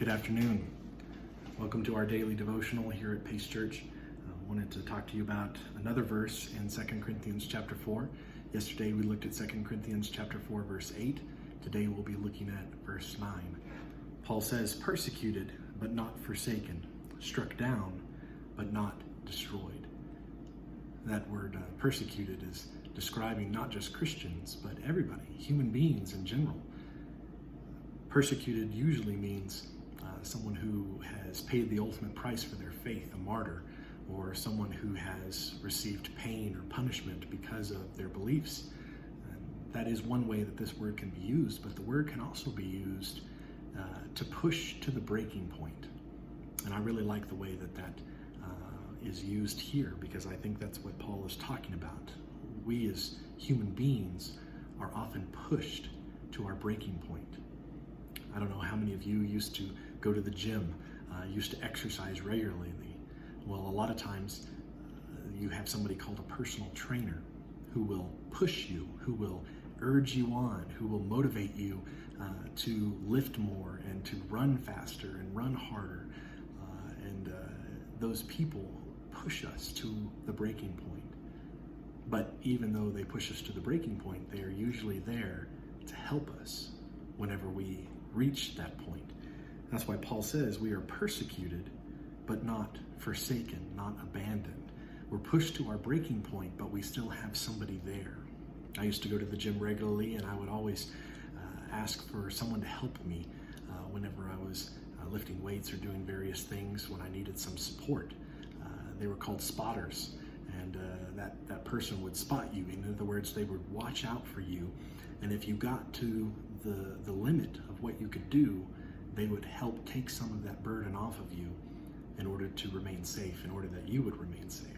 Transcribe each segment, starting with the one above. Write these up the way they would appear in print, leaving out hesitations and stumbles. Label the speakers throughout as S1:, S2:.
S1: Good afternoon. Welcome to our daily devotional here at Pace Church. I wanted to talk to you about another verse in 2 Corinthians chapter 4. Yesterday we looked at 2 Corinthians chapter 4 verse 8. Today we'll be looking at verse 9. Paul says, persecuted but not forsaken, struck down but not destroyed. That word persecuted is describing not just Christians, but everybody, human beings in general. Persecuted usually means someone who has paid the ultimate price for their faith, a martyr, or someone who has received pain or punishment because of their beliefs. And that is one way that this word can be used, but the word can also be used to push to the breaking point. And I really like the way that is used here, because I think that's what Paul is talking about. We as human beings are often pushed to our breaking point. I don't know how many of you used to go to the gym, used to exercise regularly. Well, a lot of times you have somebody called a personal trainer who will push you, who will urge you on, who will motivate you to lift more and to run faster and run harder. And those people push us to the breaking point. But even though they push us to the breaking point, they are usually there to help us whenever we reach that point. That's why Paul says we are persecuted, but not forsaken, not abandoned. We're pushed to our breaking point, but we still have somebody there. I used to go to the gym regularly, and I would always ask for someone to help me whenever I was lifting weights or doing various things when I needed some support. They were called spotters, and that person would spot you. In other words, they would watch out for you, and if you got to the limit of what you could do, they would help take some of that burden off of you in order to remain safe, in order that you would remain safe.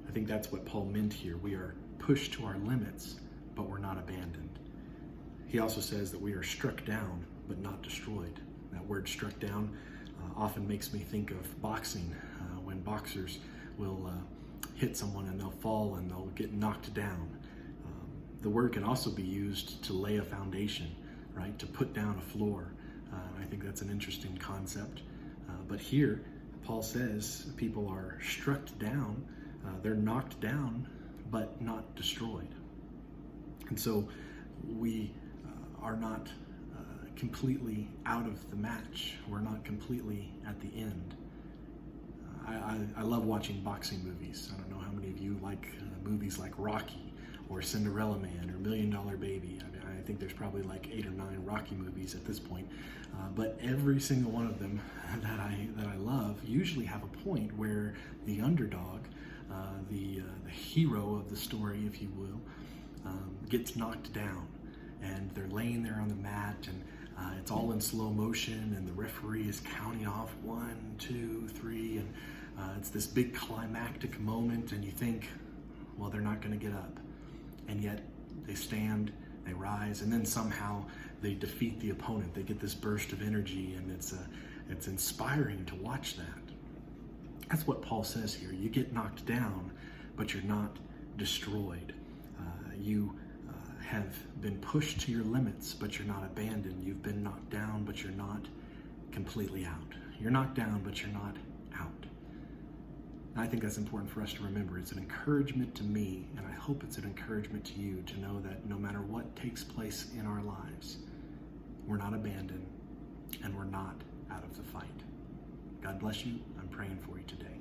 S1: I think that's what Paul meant here. We are pushed to our limits, but we're not abandoned. He also says that we are struck down, but not destroyed. That word struck down often makes me think of boxing, when boxers will hit someone and they'll fall and they'll get knocked down. The word can also be used to lay a foundation, right? To put down a floor. I think that's an interesting concept. But here, Paul says people are struck down, they're knocked down, but not destroyed. And so we are not completely out of the match. We're not completely at the end. I love watching boxing movies. I don't know how many of you like movies like Rocky or Cinderella Man or $1 Million Baby. I think there's probably like 8 or 9 Rocky movies at this point. But every single one of them that I love usually have a point where the underdog, the hero of the story, if you will, gets knocked down, and they're laying there on the mat, and it's all in slow motion, and the referee is counting off 1, 2, 3, and it's this big climactic moment, and you think, well, they're not going to get up, and yet they stand, they rise, and then somehow they defeat the opponent. They get this burst of energy, and it's inspiring to watch that. That's what Paul says here. You get knocked down, but you're not destroyed. You have been pushed to your limits, but you're not abandoned. You've been knocked down, but you're not completely out. You're knocked down, but you're not out. And I think that's important for us to remember. It's an encouragement to me, and I hope it's an encouragement to you to know that no matter what takes place in our lives, we're not abandoned and we're not out of the fight. God bless you. I'm praying for you today.